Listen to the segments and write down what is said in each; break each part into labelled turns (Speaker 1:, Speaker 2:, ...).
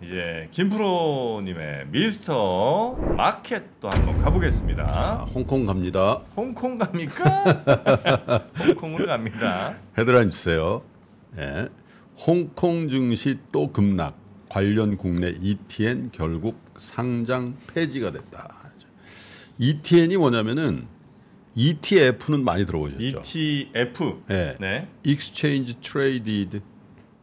Speaker 1: 이제 김프로님의 미스터 마켓도 한번 가보겠습니다.
Speaker 2: 자, 홍콩 갑니다.
Speaker 1: 홍콩 갑니까? 홍콩으로 갑니다.
Speaker 2: 헤드라인 주세요. 네. 홍콩 증시 또 급락. 관련 국내 ETN 결국 상장 폐지가 됐다. ETN이 뭐냐면은 ETF는 많이 들어보셨죠?
Speaker 1: ETF.
Speaker 2: 네.
Speaker 1: 네.
Speaker 2: Exchange Traded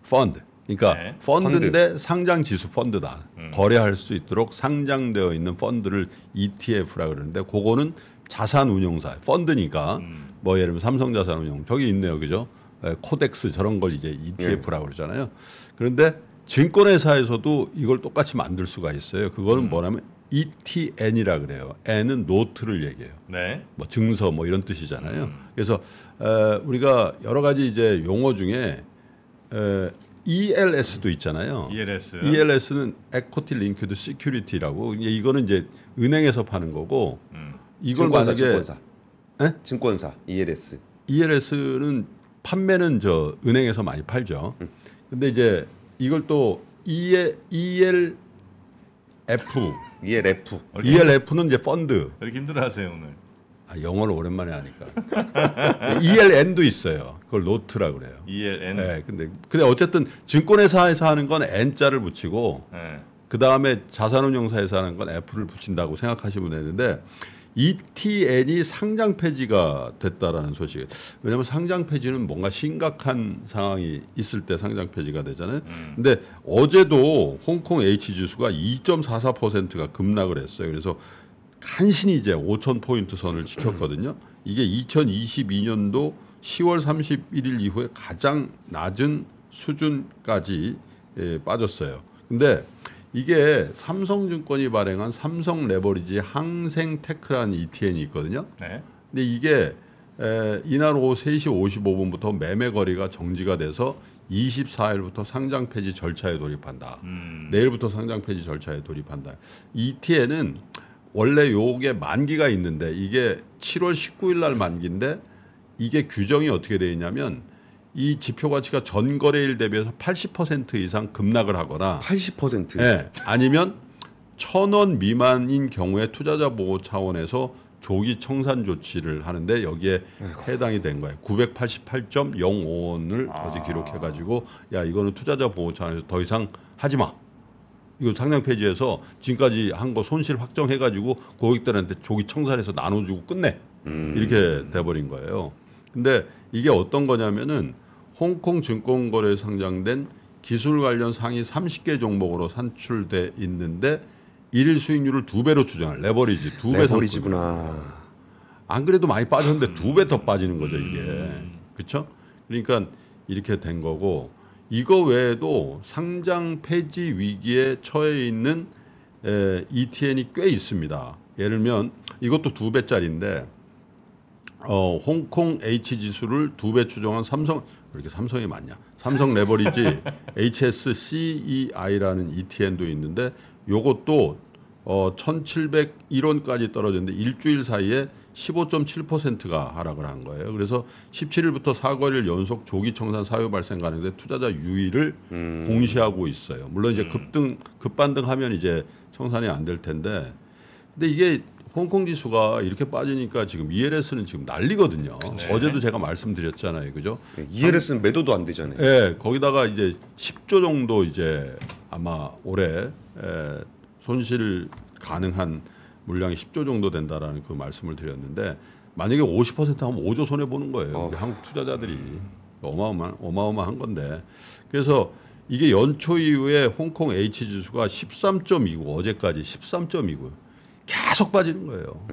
Speaker 2: Fund. 그러니까
Speaker 1: 네.
Speaker 2: 펀드인데 상장 지수 펀드다. 거래할 수 있도록 상장되어 있는 펀드를 ETF라 그러는데 그거는 자산 운용사 펀드니까 뭐 예를 들면 삼성자산운용 저기 있네요, 그죠? 코덱스 저런 걸 이제 ETF라고 그러잖아요. 그런데 증권회사에서도 이걸 똑같이 만들 수가 있어요. 그거는 뭐냐면 ETN이라 그래요. N은 노트를 얘기해요.
Speaker 1: 네.
Speaker 2: 뭐 증서 뭐 이런 뜻이잖아요. 그래서 우리가 여러 가지 이제 용어 중에 ELS도 있잖아요.
Speaker 1: ELS.
Speaker 2: ELS는 Equity Linked Security라고 이거는 이제 은행에서 파는 거고 이걸 만약에
Speaker 3: 증권사 ELS.
Speaker 2: ELS는 판매는 저 은행에서 많이 팔죠. 근데 이제 이걸 또 ELF는 이제 펀드.
Speaker 1: 이렇게 힘들어하세요 오늘.
Speaker 2: 영어를 오랜만에 하니까. ELN도 있어요. 그걸 노트라 그래요.
Speaker 1: ELN.
Speaker 2: 네, 근데 어쨌든 증권회사에서 하는 건 N자를 붙이고
Speaker 1: 네.
Speaker 2: 그 다음에 자산운용사에서 하는 건 F를 붙인다고 생각하시면 되는데 ETN이 상장 폐지가 됐다라는 소식. 왜냐하면 상장 폐지는 뭔가 심각한 상황이 있을 때 상장 폐지가 되잖아요. 근데 어제도 홍콩 H 지수가 2.44%가 급락을 했어요. 그래서 간신히 이제 5,000포인트 선을 지켰거든요. 이게 2022년도 10월 31일 이후에 가장 낮은 수준까지 빠졌어요. 근데 이게 삼성증권이 발행한 삼성 레버리지 항생테크라는 ETN이 있거든요.
Speaker 1: 네.
Speaker 2: 근데 이게 이날 오후 3시 55분부터 매매 거래가 정지가 돼서 24일부터 상장 폐지 절차에 돌입한다. 내일부터 상장 폐지 절차에 돌입한다. ETN은 원래 요게 만기가 있는데 이게 7월 19일 날 만기인데 이게 규정이 어떻게 되어 있냐면 이 지표 가치가 전 거래일 대비해서 80% 이상 급락을 하거나
Speaker 3: 80%?
Speaker 2: 네, 아니면 1,000원 미만인 경우에 투자자 보호 차원에서 조기 청산 조치를 하는데 여기에 해당이 된 거예요. 988.05원을 어제 기록해가지고 야 이거는 투자자 보호 차원에서 더 이상 하지 마. 이거 상장 폐지해서 지금까지 한 거 손실 확정해가지고 고객들한테 조기 청산해서 나눠주고 끝내. 이렇게 돼버린 거예요. 근데 이게 어떤 거냐면은 홍콩 증권거래에 상장된 기술 관련 상위 30개 종목으로 산출돼 있는데 일일 수익률을 2배로 추정할 레버리지 2배
Speaker 3: 레버리지구나.
Speaker 2: 안 그래도 많이 빠졌는데 2배 더 빠지는 거죠 이게. 그렇죠? 그러니까 이렇게 된 거고 이거 외에도 상장 폐지 위기에 처해 있는 ETN이 꽤 있습니다. 예를 들면 이것도 2배짜리인데 홍콩 H 지수를 2배 추정한 삼성 왜 이렇게 삼성이 많냐? 삼성 레버리지 HSCEI라는 ETN도 있는데 요것도 1,701원까지 떨어졌는데 일주일 사이에 15.7%가 하락을 한 거예요. 그래서 17일부터 4거래일 연속 조기 청산 사유 발생 가능한데 투자자 유의를 공시하고 있어요. 물론 이제 급반등하면 이제 청산이 안 될 텐데, 근데 이게 홍콩 지수가 이렇게 빠지니까 지금 ELS는 지금 난리거든요.
Speaker 1: 네.
Speaker 2: 어제도 제가 말씀드렸잖아요, 그죠?
Speaker 3: ELS는 매도도 안 되잖아요.
Speaker 2: 네, 거기다가 이제 10조 정도 이제 아마 올해 손실 가능한 물량이 10조 정도 된다라는 그 말씀을 드렸는데 만약에 50% 하면 5조 손해 보는 거예요. 우리 한국 투자자들이 어마어마한 건데 그래서 이게 연초 이후에 홍콩 H 지수가 13.29 어제까지 13.29 계속 빠지는 거예요.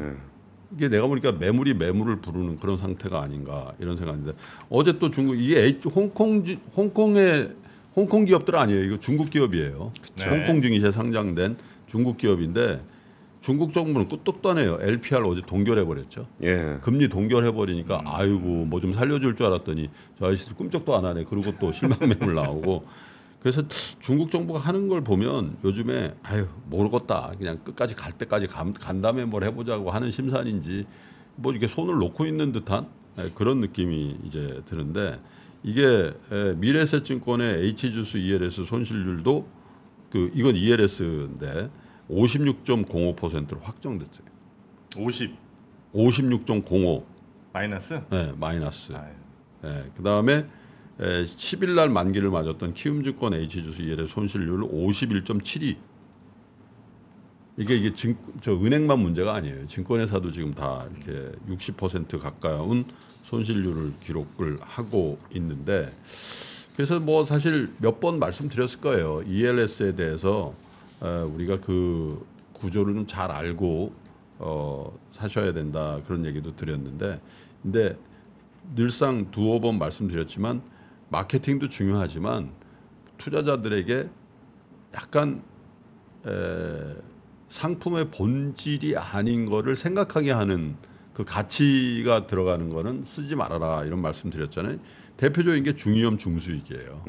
Speaker 2: 이게 내가 보니까 매물이 매물을 부르는 그런 상태가 아닌가 이런 생각인데 어제 또 중국 이게 홍콩 기업들 아니에요. 이거 중국 기업이에요.
Speaker 1: 네.
Speaker 2: 홍콩 증시에 상장된 중국 기업인데 중국 정부는 끄떡도 안 해요. LPR 어제 동결해 버렸죠.
Speaker 3: 예.
Speaker 2: 금리 동결해 버리니까 아이고 뭐 좀 살려줄 줄 알았더니 저 아저씨들 꿈쩍도 안 하네. 그리고 또 실망 매물 나오고. 그래서 중국 정부가 하는 걸 보면 요즘에 아유 모르겠다. 그냥 끝까지 갈 때까지 간 다음에 뭘 해보자고 하는 심산인지 뭐 이렇게 손을 놓고 있는 듯한 그런 느낌이 이제 드는데 이게 미래에셋증권의 H주수 ELS 손실률도 이건 ELS인데 56.05%로 확정됐어요. 56.05.
Speaker 1: 마이너스?
Speaker 2: 네, 마이너스.
Speaker 1: 아유.
Speaker 2: 네, 그다음에 10일 날 만기를 맞았던 키움증권 H주수 ELS 손실률 51.72. 이게 저 은행만 문제가 아니에요. 증권회사도 지금 다 이렇게 60% 가까운 손실률을 기록을 하고 있는데, 그래서 뭐 사실 몇 번 말씀드렸을 거예요. ELS에 대해서 우리가 그 구조를 좀 잘 알고 사셔야 된다 그런 얘기도 드렸는데, 근데 늘상 두어 번 말씀드렸지만 마케팅도 중요하지만 투자자들에게 약간 상품의 본질이 아닌 거를 생각하게 하는 그 가치가 들어가는 거는 쓰지 말아라 이런 말씀 드렸잖아요. 대표적인 게 중위험 중수익이에요.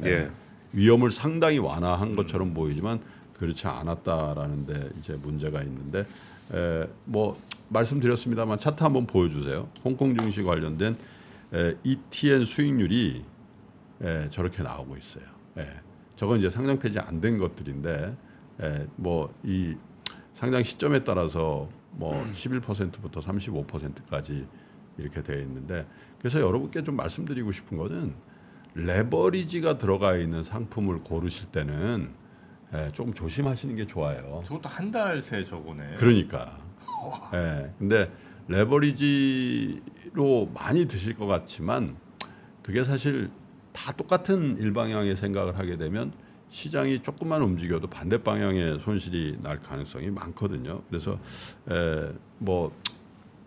Speaker 3: 예.
Speaker 2: 위험을 상당히 완화한 것처럼 보이지만 그렇지 않았다라는 데 이제 문제가 있는데, 뭐 말씀드렸습니다만 차트 한번 보여주세요. 홍콩 증시 관련된 ETN 수익률이 저렇게 나오고 있어요. 저건 이제 상장 폐지 안 된 것들인데, 뭐 이 상장 시점에 따라서 뭐 11%부터 35%까지 이렇게 되어 있는데, 그래서 여러분께 좀 말씀드리고 싶은 거는 레버리지가 들어가 있는 상품을 고르실 때는 조금 조심하시는 게 좋아요.
Speaker 1: 저것도 한 달 새 저거네.
Speaker 2: 그러니까. 근데 레버리지로 많이 드실 것 같지만 그게 사실 다 똑같은 일방향의 생각을 하게 되면 시장이 조금만 움직여도 반대 방향의 손실이 날 가능성이 많거든요. 그래서 뭐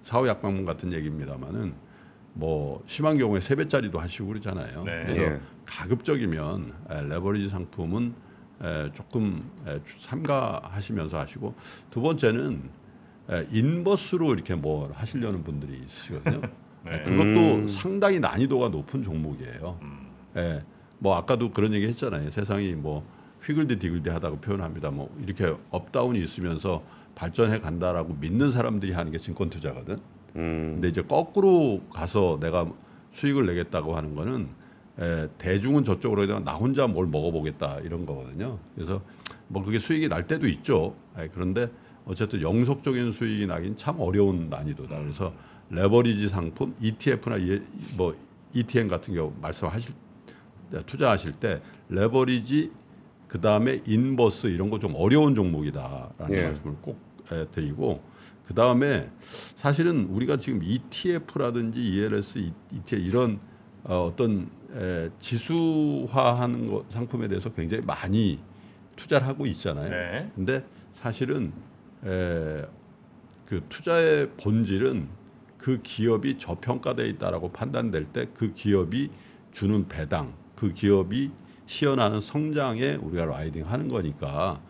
Speaker 2: 사후 약방문 같은 얘기입니다만은 뭐 심한 경우에 3배짜리도 하시고 그러잖아요.
Speaker 1: 네.
Speaker 2: 그래서
Speaker 3: 예.
Speaker 2: 가급적이면 레버리지 상품은 조금 삼가하시면서 하시고, 두 번째는 인버스로 이렇게 뭘 하시려는 분들이 있으시거든요.
Speaker 1: 네.
Speaker 2: 그것도 상당히 난이도가 높은 종목이에요. 뭐 아까도 그런 얘기 했잖아요. 세상이 뭐 휘글디 디글디 하다고 표현합니다. 뭐 이렇게 업다운이 있으면서 발전해 간다라고 믿는 사람들이 하는 게 증권 투자거든. 근데 이제 거꾸로 가서 내가 수익을 내겠다고 하는 거는 대중은 저쪽으로 해서 나 혼자 뭘 먹어보겠다 이런 거거든요. 그래서 뭐 그게 수익이 날 때도 있죠. 그런데 어쨌든 영속적인 수익이 나긴 참 어려운 난이도다. 그래서 레버리지 상품, ETF나 뭐 ETN 같은 경우 투자하실 때 레버리지 그 다음에 인버스 이런 거 좀 어려운 종목이다라는
Speaker 3: 예.
Speaker 2: 말씀을 꼭 드리고, 그 다음에 사실은 우리가 지금 ETF라든지 ELS, ETF 이런 어떤 지수화하는 상품에 대해서 굉장히 많이 투자를 하고 있잖아요.
Speaker 1: 네.
Speaker 2: 근데 사실은 그 투자의 본질은 그 기업이 저평가되어 있다라고 판단될 때 그 기업이 주는 배당, 그 기업이 시연하는 성장에 우리가 라이딩하는 거니까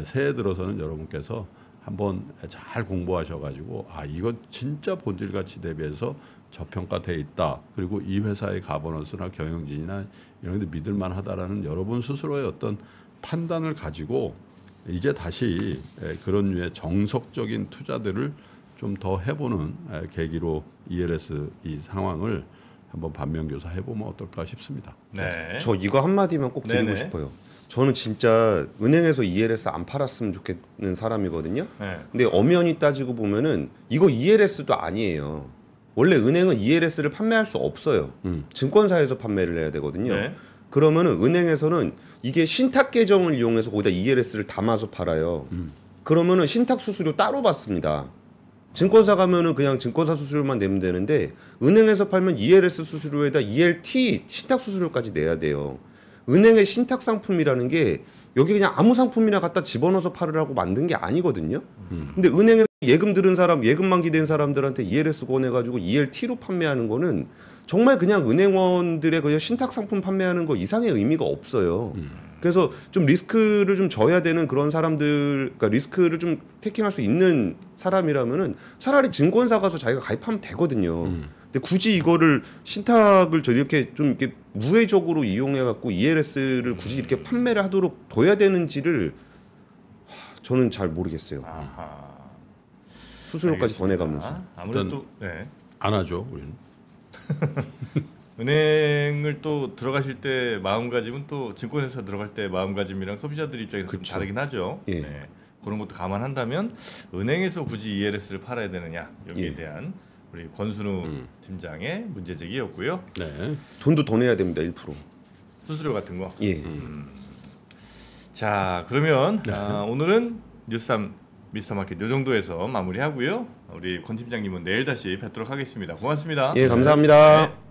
Speaker 2: 새해 들어서는 여러분께서 한번 잘 공부하셔가지고 이건 진짜 본질 가치 대비해서 저평가돼 있다. 그리고 이 회사의 가버넌스나 경영진이나 이런 데 믿을만하다라는 여러분 스스로의 어떤 판단을 가지고 이제 다시 그런 류의 정석적인 투자들을 좀 더 해보는 계기로 ELS 이 상황을 한번 반면교사 해보면 어떨까 싶습니다.
Speaker 1: 네.
Speaker 3: 저 이거 한마디만 꼭 드리고
Speaker 1: 네네.
Speaker 3: 싶어요. 저는 진짜 은행에서 ELS 안 팔았으면 좋겠는 사람이거든요.
Speaker 1: 네.
Speaker 3: 근데 엄연히 따지고 보면은 이거 ELS도 아니에요. 원래 은행은 ELS를 판매할 수 없어요. 증권사에서 판매를 해야 되거든요.
Speaker 1: 네.
Speaker 3: 그러면은 은행에서는 이게 신탁 계정을 이용해서 거기다 ELS를 담아서 팔아요. 그러면은 신탁 수수료 따로 받습니다. 증권사 가면은 그냥 증권사 수수료만 내면 되는데 은행에서 팔면 ELS 수수료에다 ELT 신탁 수수료까지 내야 돼요. 은행의 신탁 상품이라는 게 여기 그냥 아무 상품이나 갖다 집어넣어서 팔으라고 만든 게 아니거든요. 근데 은행에 예금 들은 사람, 예금 만기된 사람들한테 ELS 권해가지고 ELT로 판매하는 거는 정말 그냥 은행원들의 그냥 신탁 상품 판매하는 거 이상의 의미가 없어요. 그래서 좀 리스크를 좀 져야 되는 그런 사람들, 그러니까 리스크를 좀 테킹할 수 있는 사람이라면은 차라리 증권사 가서 자기가 가입하면 되거든요. 근데 굳이 이거를 신탁을 저 이렇게 좀 이렇게 무회적으로 이용해 갖고 ELS를 굳이 이렇게 판매를 하도록 둬야 되는지를 저는 잘 모르겠어요.
Speaker 1: 아하.
Speaker 3: 수수료까지 더 내가면서.
Speaker 1: 아무래도 네.
Speaker 2: 안 하죠, 우리는.
Speaker 1: 은행을 또 들어가실 때 마음가짐은 또 증권회사 들어갈 때 마음가짐이랑 소비자들 입장에서 좀
Speaker 3: 그쵸.
Speaker 1: 다르긴 하죠.
Speaker 3: 예.
Speaker 1: 네. 그런 것도 감안한다면 은행에서 굳이 ELS를 팔아야 되느냐 여기에
Speaker 3: 예.
Speaker 1: 대한 우리 권순우 팀장의 문제 제기였고요.
Speaker 2: 네.
Speaker 3: 돈도 더 내야 됩니다. 1%.
Speaker 1: 수수료 같은 거.
Speaker 3: 예.
Speaker 1: 자 그러면
Speaker 2: 네.
Speaker 1: 오늘은 뉴스삼 미스터마켓 요 정도에서 마무리하고요. 우리 권 팀장님은 내일 다시 뵙도록 하겠습니다. 고맙습니다.
Speaker 3: 예, 감사합니다.
Speaker 1: 네.